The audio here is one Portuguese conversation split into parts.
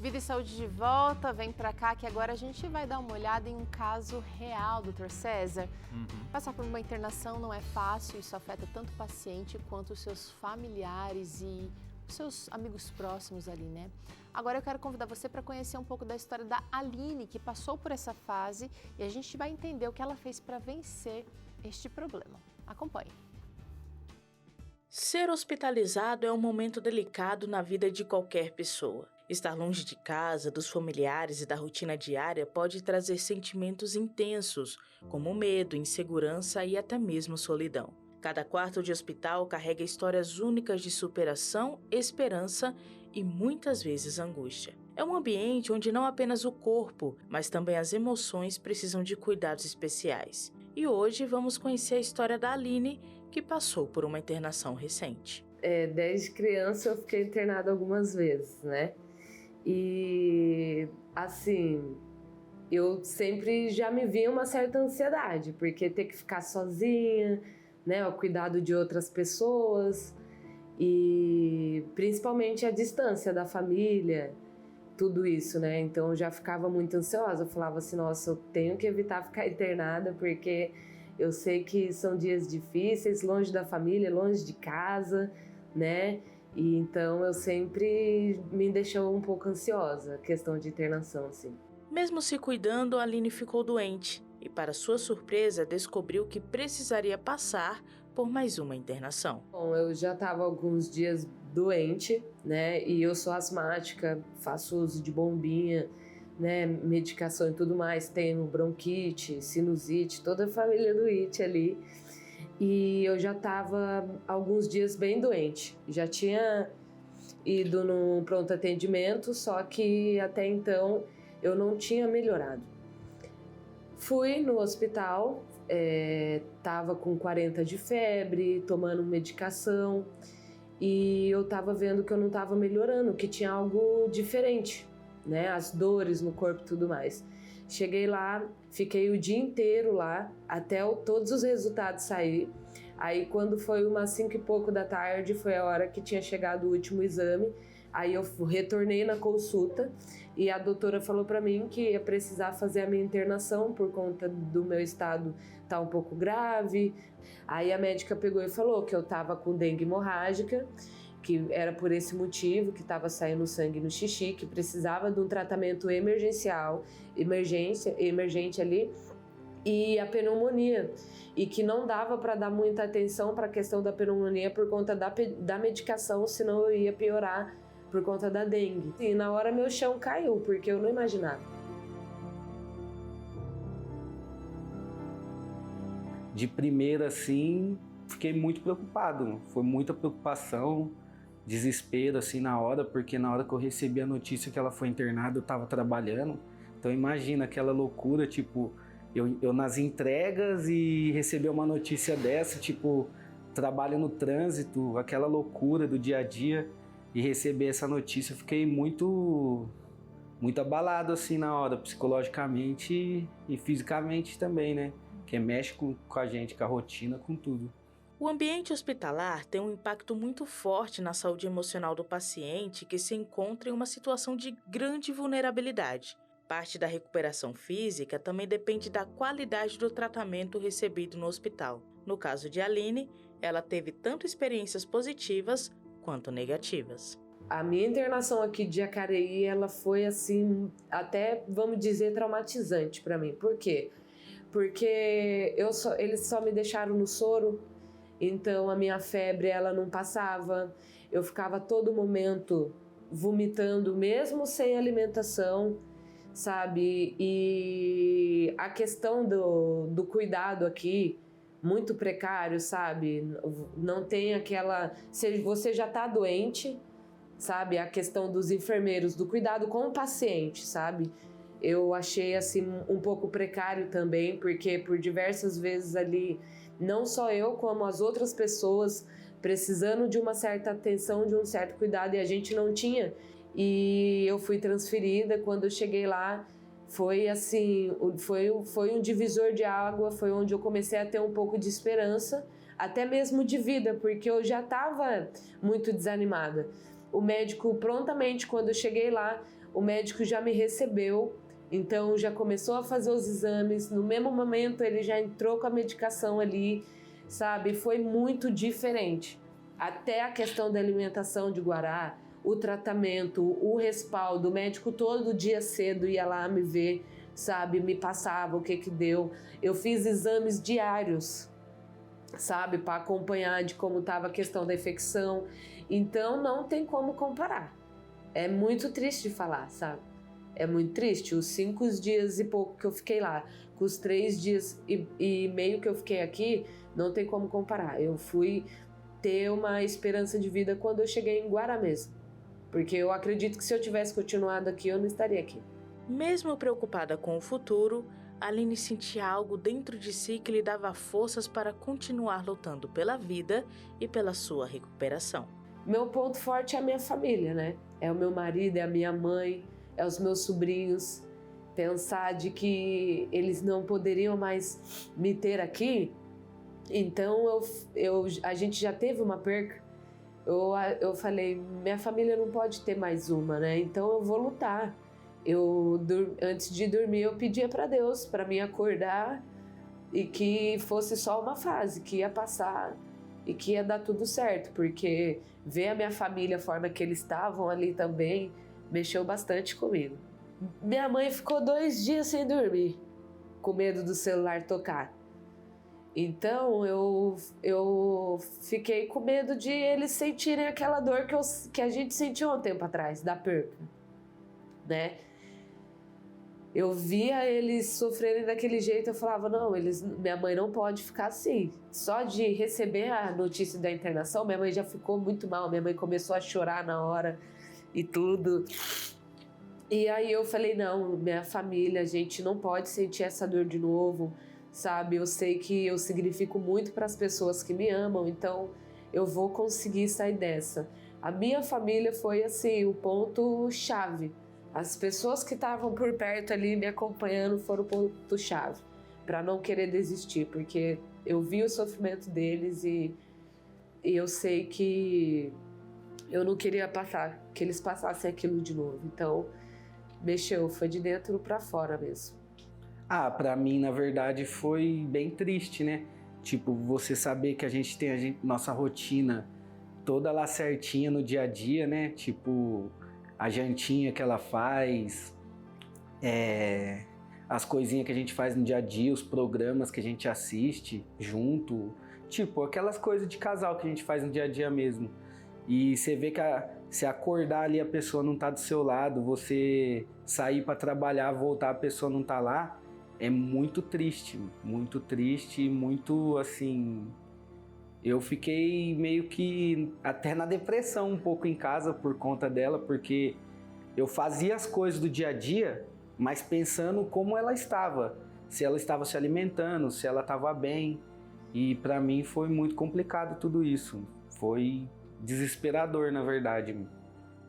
Vida e Saúde de volta, vem pra cá que agora a gente vai dar uma olhada em um caso real, Dr. César. Passar por uma internação não é fácil, isso afeta tanto o paciente quanto os seus familiares e os seus amigos próximos ali, né? Agora eu quero convidar você para conhecer um pouco da história da Aline, que passou por essa fase, e a gente vai entender o que ela fez para vencer este problema. Acompanhe. Ser hospitalizado é um momento delicado na vida de qualquer pessoa. Estar longe de casa, dos familiares e da rotina diária pode trazer sentimentos intensos, como medo, insegurança e até mesmo solidão. Cada quarto de hospital carrega histórias únicas de superação, esperança e muitas vezes angústia. É um ambiente onde não apenas o corpo, mas também as emoções precisam de cuidados especiais. E hoje vamos conhecer a história da Aline, que passou por uma internação recente. Desde criança eu fiquei internada algumas vezes, né? E, assim, eu sempre já me via uma certa ansiedade, porque ter que ficar sozinha, né? O cuidado de outras pessoas e principalmente a distância da família, tudo isso, né? Então eu já ficava muito ansiosa, eu falava assim, nossa, eu tenho que evitar ficar internada, porque eu sei que são dias difíceis, longe da família, longe de casa, né? E então eu sempre me deixou um pouco ansiosa, a questão de internação, assim. Mesmo se cuidando, a Aline ficou doente e, para sua surpresa, descobriu que precisaria passar por mais uma internação. Bom, eu já estava alguns dias doente, né? E eu sou asmática, faço uso de bombinha, né? Medicação e tudo mais, tenho bronquite, sinusite, toda a família do IT ali. E eu já estava alguns dias bem doente. Já tinha ido num pronto atendimento, só que até então eu não tinha melhorado. Fui no hospital, estava com 40 de febre, tomando medicação, e eu estava vendo que eu não estava melhorando, que tinha algo diferente, né? As dores no corpo e tudo mais. Cheguei lá, fiquei o dia inteiro lá, até todos os resultados saírem. Aí quando foi umas 5 e pouco da tarde, foi a hora que tinha chegado o último exame. Aí eu retornei na consulta e a doutora falou para mim que ia precisar fazer a minha internação por conta do meu estado tá um pouco grave. Aí a médica pegou e falou que eu tava com dengue hemorrágica, que era por esse motivo, que estava saindo sangue no xixi, que precisava de um tratamento emergente ali, e a pneumonia, e que não dava para dar muita atenção para a questão da pneumonia por conta da medicação, senão eu ia piorar por conta da dengue. E na hora meu chão caiu, porque eu não imaginava. De primeira, assim, fiquei muito preocupado, foi muita preocupação, desespero assim na hora, porque na hora que eu recebi a notícia que ela foi internada eu estava trabalhando, então imagina aquela loucura, tipo, eu nas entregas e receber uma notícia dessa, tipo, trabalho no trânsito, aquela loucura do dia a dia, e receber essa notícia, eu fiquei muito abalado assim na hora, psicologicamente e fisicamente também, né, que mexe com a gente, com a rotina, com tudo. O ambiente hospitalar tem um impacto muito forte na saúde emocional do paciente que se encontra em uma situação de grande vulnerabilidade. Parte da recuperação física também depende da qualidade do tratamento recebido no hospital. No caso de Aline, ela teve tanto experiências positivas quanto negativas. A minha internação aqui de Jacareí, ela foi assim, até vamos dizer, traumatizante para mim. Por quê? Porque eles só me deixaram no soro. Então a minha febre ela não passava, eu ficava a todo momento vomitando, mesmo sem alimentação, sabe? E a questão do cuidado aqui, muito precário, sabe? Não tem aquela... Se você já tá doente, sabe? A questão dos enfermeiros, do cuidado com o paciente, sabe? Eu achei assim um pouco precário também, porque por diversas vezes ali, não só eu, como as outras pessoas precisando de uma certa atenção, de um certo cuidado, e a gente não tinha. E eu fui transferida, quando eu cheguei lá, foi assim, foi um divisor de água, foi onde eu comecei a ter um pouco de esperança, até mesmo de vida, porque eu já estava muito desanimada. O médico prontamente, quando eu cheguei lá, o médico já me recebeu, então já começou a fazer os exames, no mesmo momento ele já entrou com a medicação ali, sabe? Foi muito diferente. Até a questão da alimentação de Guará, o tratamento, o respaldo, o médico todo dia cedo ia lá me ver, sabe? Me passava o que deu. Eu fiz exames diários, sabe? Para acompanhar de como estava a questão da infecção. Então não tem como comparar. É muito triste de falar, sabe? É muito triste. Os 5 dias e pouco que eu fiquei lá, com os 3 dias e meio que eu fiquei aqui, não tem como comparar. Eu fui ter uma esperança de vida quando eu cheguei em Guará mesmo. Porque eu acredito que se eu tivesse continuado aqui, eu não estaria aqui. Mesmo preocupada com o futuro, Aline sentia algo dentro de si que lhe dava forças para continuar lutando pela vida e pela sua recuperação. Meu ponto forte é a minha família, né? É o meu marido, é a minha mãe, é os meus sobrinhos. Pensar de que eles não poderiam mais me ter aqui. Então a gente já teve uma perca. Eu falei, minha família não pode ter mais uma, né? Então eu vou lutar. Antes de dormir, eu pedia para Deus para me acordar e que fosse só uma fase, que ia passar e que ia dar tudo certo, porque ver a minha família, a forma que eles estavam ali também, mexeu bastante comigo. Minha mãe ficou 2 dias sem dormir, com medo do celular tocar. Então eu fiquei com medo de eles sentirem aquela dor que a gente sentiu um tempo atrás, da perca, né? Eu via eles sofrerem daquele jeito, eu falava, não, minha mãe não pode ficar assim. Só de receber a notícia da internação, minha mãe já ficou muito mal, minha mãe começou a chorar na hora e tudo. E aí eu falei, não, minha família, a gente não pode sentir essa dor de novo, sabe? Eu sei que eu significo muito para as pessoas que me amam, então eu vou conseguir sair dessa. A minha família foi assim, o ponto-chave. As pessoas que estavam por perto ali me acompanhando foram o ponto-chave para não querer desistir, porque eu vi o sofrimento deles e eu sei que eu não queria que eles passassem aquilo de novo. Então, mexeu, foi de dentro para fora mesmo. Pra mim, na verdade, foi bem triste, né? Tipo, você saber que a gente tem nossa rotina toda lá certinha no dia a dia, né? Tipo, a jantinha que ela faz, as coisinhas que a gente faz no dia a dia, os programas que a gente assiste junto, tipo, aquelas coisas de casal que a gente faz no dia a dia mesmo. E você vê que se acordar ali a pessoa não tá do seu lado, você sair para trabalhar, voltar, a pessoa não tá lá, é muito triste, muito assim. Eu fiquei meio que até na depressão um pouco em casa por conta dela, porque eu fazia as coisas do dia a dia, mas pensando como ela estava, se ela estava se alimentando, se ela estava bem. E para mim foi muito complicado tudo isso. Foi desesperador, na verdade.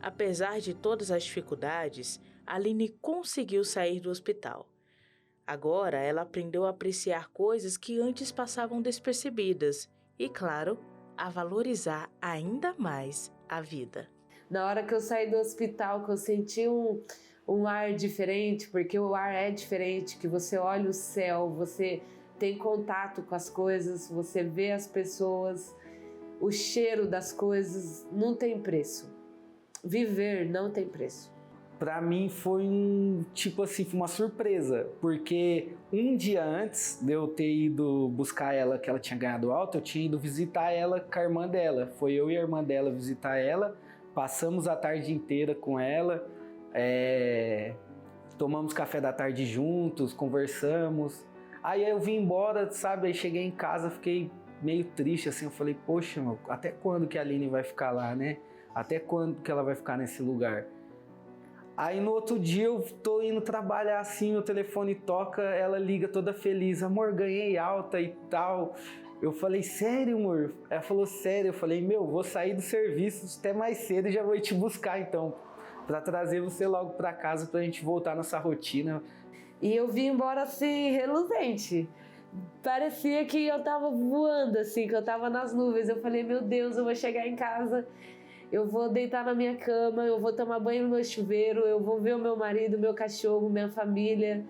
Apesar de todas as dificuldades, Aline conseguiu sair do hospital. Agora ela aprendeu a apreciar coisas que antes passavam despercebidas e, claro, a valorizar ainda mais a vida. Na hora que eu saí do hospital, que eu senti um ar diferente, porque o ar é diferente, que você olha o céu, você tem contato com as coisas, você vê as pessoas, o cheiro das coisas, não tem preço. Viver não tem preço. Pra mim foi uma surpresa, porque um dia antes de eu ter ido buscar ela, que ela tinha ganhado alta, eu tinha ido visitar ela com a irmã dela. Foi eu e a irmã dela visitar ela, passamos a tarde inteira com ela, tomamos café da tarde juntos, conversamos. Aí eu vim embora, sabe, aí cheguei em casa, fiquei meio triste, assim, eu falei, poxa, meu, até quando que a Aline vai ficar lá, né? Até quando que ela vai ficar nesse lugar? Aí no outro dia eu tô indo trabalhar assim, meu telefone toca, ela liga toda feliz, amor, ganhei alta e tal. Eu falei, sério, amor? Ela falou, sério. Eu falei, vou sair do serviço até mais cedo e já vou te buscar então, pra trazer você logo pra casa pra gente voltar nessa rotina. E eu vim embora assim, reluzente. Parecia que eu tava voando, assim, que eu tava nas nuvens. Eu falei, meu Deus, eu vou chegar em casa eu vou deitar na minha cama, eu vou tomar banho no meu chuveiro, eu vou ver o meu marido, meu cachorro, minha família,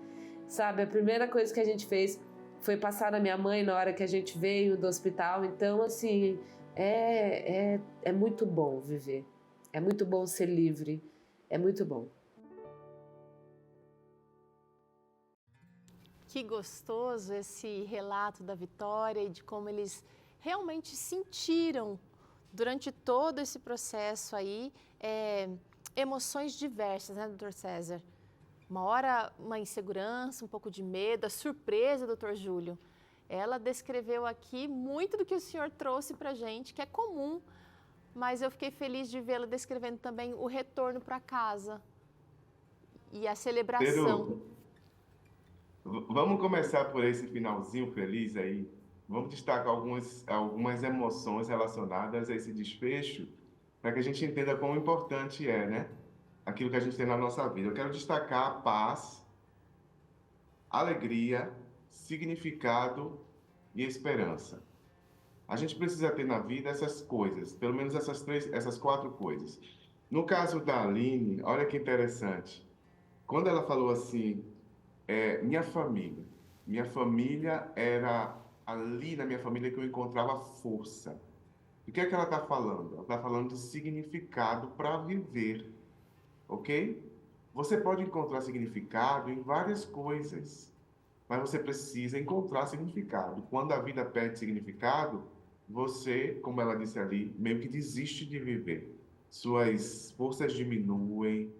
sabe? A primeira coisa que a gente fez foi passar na minha mãe na hora que a gente veio do hospital. Então, assim, é muito bom viver. É muito bom ser livre. É muito bom. Que gostoso esse relato da Vitória e de como eles realmente sentiram durante todo esse processo aí, emoções diversas, né, doutor César? Uma hora uma insegurança, um pouco de medo, a surpresa, doutor Júlio. Ela descreveu aqui muito do que o senhor trouxe para a gente, que é comum, mas eu fiquei feliz de vê-la descrevendo também o retorno para casa e a celebração. Pedro, vamos começar por esse finalzinho feliz aí. Vamos destacar algumas emoções relacionadas a esse desfecho, para que a gente entenda quão importante é, né? Aquilo que a gente tem na nossa vida. Eu quero destacar a paz, alegria, significado e esperança. A gente precisa ter na vida essas coisas, pelo menos essas 4 coisas. No caso da Aline, olha que interessante. Quando ela falou assim, minha família era ali na minha família que eu encontrava força. O que é que ela está falando? Ela está falando de significado para viver, ok? Você pode encontrar significado em várias coisas, mas você precisa encontrar significado. Quando a vida perde significado, você, como ela disse ali, meio que desiste de viver. Suas forças diminuem,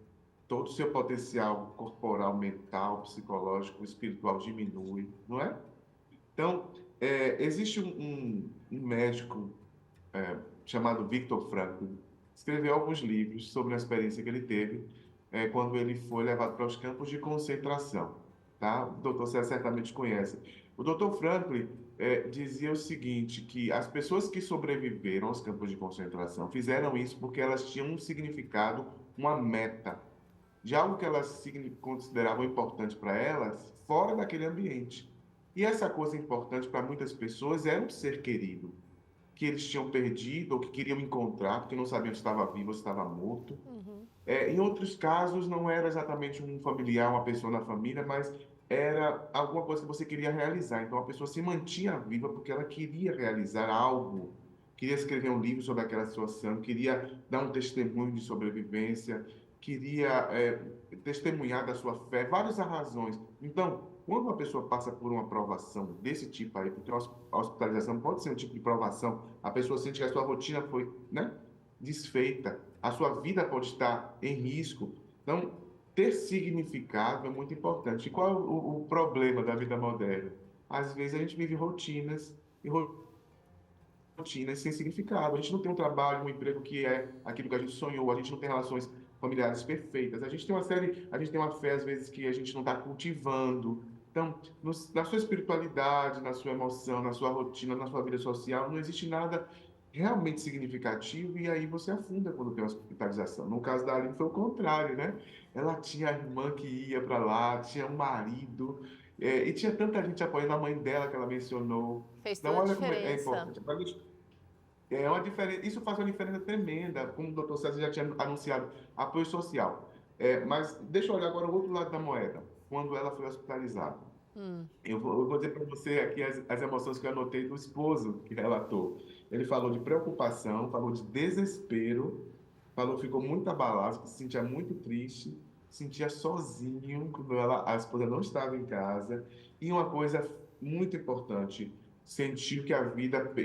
todo o seu potencial corporal, mental, psicológico, espiritual diminui, não é? Então, existe um médico chamado Viktor Frankl, escreveu alguns livros sobre a experiência que ele teve quando ele foi levado para os campos de concentração. Tá? O doutor César certamente conhece. O doutor Frankl dizia o seguinte, que as pessoas que sobreviveram aos campos de concentração fizeram isso porque elas tinham um significado, uma meta, de algo que elas consideravam importante para elas, fora daquele ambiente. E essa coisa importante para muitas pessoas era um ser querido, que eles tinham perdido ou que queriam encontrar, porque não sabiam se estava vivo ou se estava morto. Em outros casos, não era exatamente um familiar, uma pessoa na família, mas era alguma coisa que você queria realizar. Então, a pessoa se mantinha viva porque ela queria realizar algo, queria escrever um livro sobre aquela situação, queria dar um testemunho de sobrevivência, queria testemunhar da sua fé, várias razões. Então, quando uma pessoa passa por uma provação desse tipo aí, porque a hospitalização pode ser um tipo de provação, a pessoa sente que a sua rotina foi, né, desfeita, a sua vida pode estar em risco. Então, ter significado é muito importante. E qual é o problema da vida moderna? Às vezes a gente vive rotinas e rotinas sem significado. A gente não tem um trabalho, um emprego que é aquilo que a gente sonhou, a gente não tem relações familiares perfeitas. A gente tem uma fé às vezes que a gente não está cultivando. Então, na sua espiritualidade, na sua emoção, na sua rotina, na sua vida social, não existe nada realmente significativo e aí você afunda quando tem uma hospitalização. No caso da Aline foi o contrário, né? Ela tinha a irmã que ia para lá, tinha um marido, e tinha tanta gente apoiando a mãe dela que ela mencionou. Fez Então, toda a olha como é diferença. importante. Isso faz uma diferença tremenda, como o doutor César já tinha anunciado, apoio social. Mas deixa eu olhar agora o outro lado da moeda, quando ela foi hospitalizada. Eu vou dizer para você aqui as emoções que eu anotei do esposo que relatou. Ele falou de preocupação, falou de desespero, ficou muito abalado, se sentia muito triste, se sentia sozinho quando a esposa não estava em casa. E uma coisa muito importante, sentiu que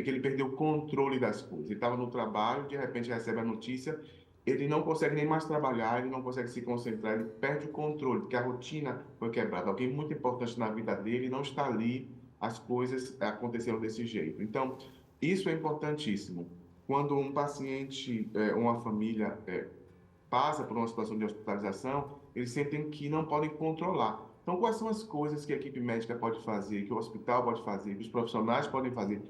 que ele perdeu o controle das coisas. Ele estava no trabalho, de repente recebe a notícia, ele não consegue nem mais trabalhar, ele não consegue se concentrar, ele perde o controle, porque a rotina foi quebrada. Alguém muito importante na vida dele não está ali, as coisas aconteceram desse jeito. Então, isso é importantíssimo. Quando um paciente, uma família passa por uma situação de hospitalização, eles sentem que não podem controlar. Então, quais são as coisas que a equipe médica pode fazer, que o hospital pode fazer, que os profissionais podem fazer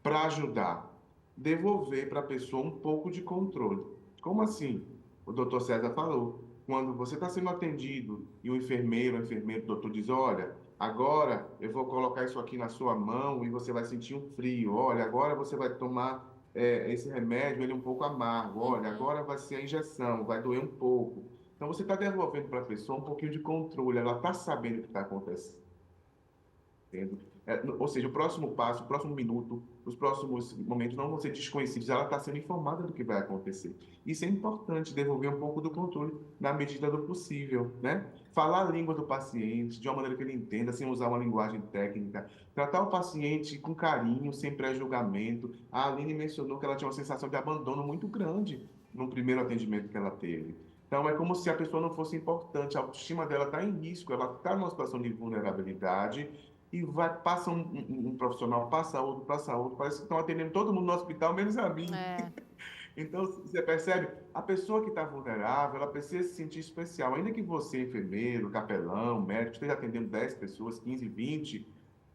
para ajudar? Devolver para a pessoa um pouco de controle. Como assim? O doutor César falou. Quando você está sendo atendido e o enfermeiro, o doutor diz, olha, agora eu vou colocar isso aqui na sua mão e você vai sentir um frio. Olha, agora você vai tomar esse remédio ele é um pouco amargo. Olha, agora vai ser a injeção, vai doer um pouco. Então, você está devolvendo para a pessoa um pouquinho de controle, ela está sabendo o que está acontecendo. Ou seja, o próximo passo, o próximo minuto, os próximos momentos não vão ser desconhecidos, ela está sendo informada do que vai acontecer. Isso é importante, devolver um pouco do controle na medida do possível, né? Falar a língua do paciente de uma maneira que ele entenda, sem usar uma linguagem técnica. Tratar o paciente com carinho, sem pré-julgamento. A Aline mencionou que ela tinha uma sensação de abandono muito grande no primeiro atendimento que ela teve. Então, é como se a pessoa não fosse importante, a autoestima dela está em risco, ela está numa situação de vulnerabilidade e passa um profissional, passa outro, parece que estão atendendo todo mundo no hospital, menos a mim. Então, você percebe, a pessoa que está vulnerável, ela precisa se sentir especial. Ainda que você, enfermeiro, capelão, médico, esteja atendendo 10 pessoas, 15, 20,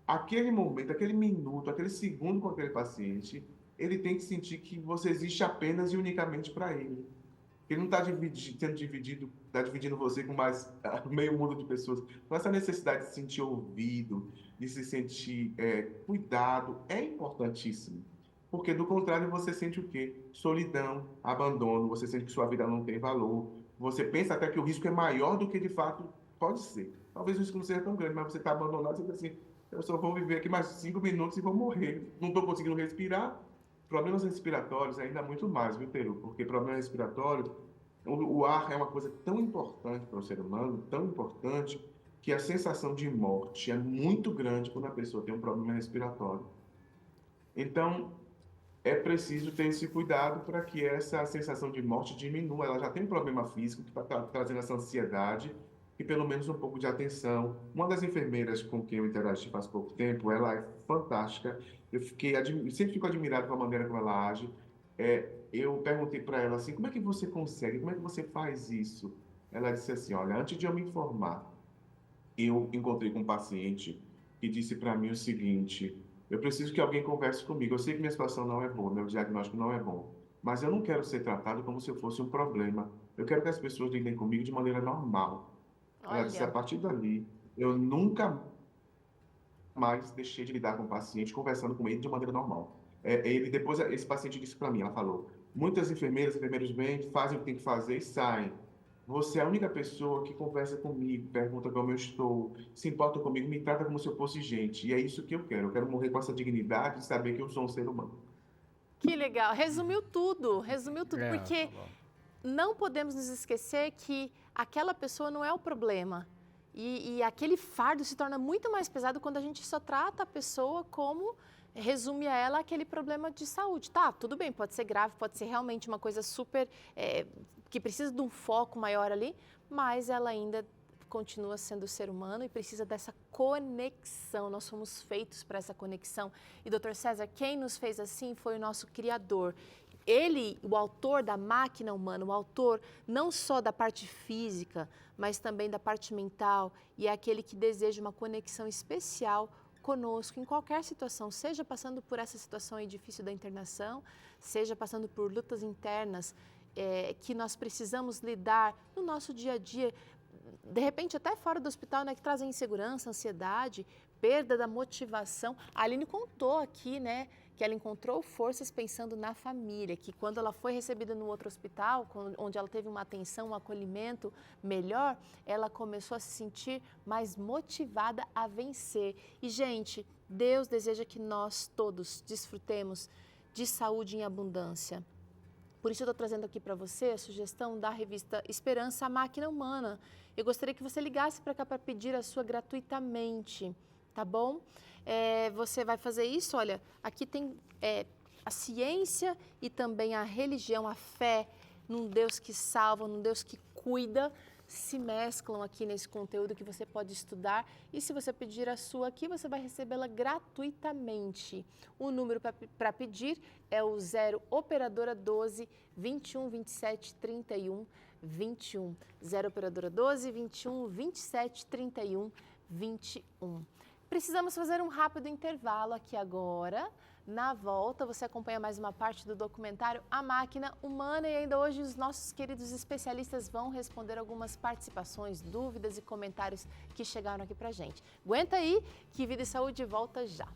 aquele momento, aquele minuto, aquele segundo com aquele paciente, ele tem que sentir que você existe apenas e unicamente para ele. Ele não está sendo dividido, está dividindo você com mais meio mundo de pessoas. Então, essa necessidade de se sentir ouvido, de se sentir cuidado, é importantíssimo. Porque, do contrário, você sente o quê? Solidão, abandono, você sente que sua vida não tem valor. Você pensa até que o risco é maior do que, de fato, pode ser. Talvez o risco não seja tão grande, mas você está abandonado, você pensa assim, eu só vou viver aqui mais 5 minutos e vou morrer. Não estou conseguindo respirar. Problemas respiratórios ainda muito mais, viu, Teru? Porque problema respiratório, o ar é uma coisa tão importante para o ser humano, tão importante, que a sensação de morte é muito grande quando a pessoa tem um problema respiratório. Então, é preciso ter esse cuidado para que essa sensação de morte diminua. Ela já tem um problema físico que está trazendo essa ansiedade e pelo menos um pouco de atenção. Uma das enfermeiras com quem eu interagi faz pouco tempo, ela é fantástica. Eu sempre fico admirado com a maneira como ela age. Eu perguntei para ela assim, como é que você consegue, como é que você faz isso? Ela disse assim, olha, antes de eu me informar, eu encontrei com um paciente que disse para mim o seguinte, eu preciso que alguém converse comigo. Eu sei que minha situação não é boa, meu diagnóstico não é bom, mas eu não quero ser tratado como se eu fosse um problema. Eu quero que as pessoas lidem comigo de maneira normal. Ela disse, a partir dali, eu nunca mais deixei de lidar com o paciente, conversando com ele de maneira normal. Depois, esse paciente disse para mim, ela falou, muitas enfermeiras, enfermeiros vêm, fazem o que tem que fazer e saem. Você é a única pessoa que conversa comigo, pergunta como eu estou, se importa comigo, me trata como se eu fosse gente. E é isso que eu quero. Eu quero morrer com essa dignidade de saber que eu sou um ser humano. Que legal. Resumiu tudo, porque não podemos nos esquecer que aquela pessoa não é o problema. E aquele fardo se torna muito mais pesado quando a gente só trata a pessoa como resume a ela aquele problema de saúde. Tá, tudo bem, pode ser grave, pode ser realmente uma coisa super... que precisa de um foco maior ali, mas ela ainda continua sendo ser humano e precisa dessa conexão. Nós somos feitos para essa conexão. E, Dr. César, quem nos fez assim foi o nosso Criador. Ele, o autor da máquina humana, o autor não só da parte física, mas também da parte mental, e é aquele que deseja uma conexão especial conosco em qualquer situação, seja passando por essa situação aí difícil da internação, seja passando por lutas internas que nós precisamos lidar no nosso dia a dia, de repente até fora do hospital, né, que trazem insegurança, ansiedade, perda da motivação. A Aline contou aqui, né, que ela encontrou forças pensando na família, que quando ela foi recebida no outro hospital, onde ela teve uma atenção, um acolhimento melhor, ela começou a se sentir mais motivada a vencer. E, gente, Deus deseja que nós todos desfrutemos de saúde em abundância. Por isso eu estou trazendo aqui para você a sugestão da revista Esperança, a Máquina Humana. Eu gostaria que você ligasse para cá para pedir a sua gratuitamente, tá bom? Você vai fazer isso, olha, aqui tem a ciência e também a religião, a fé num Deus que salva, num Deus que cuida, se mesclam aqui nesse conteúdo que você pode estudar, e se você pedir a sua aqui, você vai recebê-la gratuitamente. O número para pedir é o 0 operadora 12 21 27 31 21. 0 operadora 12 21 27 31 21. Precisamos fazer um rápido intervalo aqui agora. Na volta, você acompanha mais uma parte do documentário A Máquina Humana, e ainda hoje os nossos queridos especialistas vão responder algumas participações, dúvidas e comentários que chegaram aqui pra gente. Aguenta aí que Vida e Saúde volta já.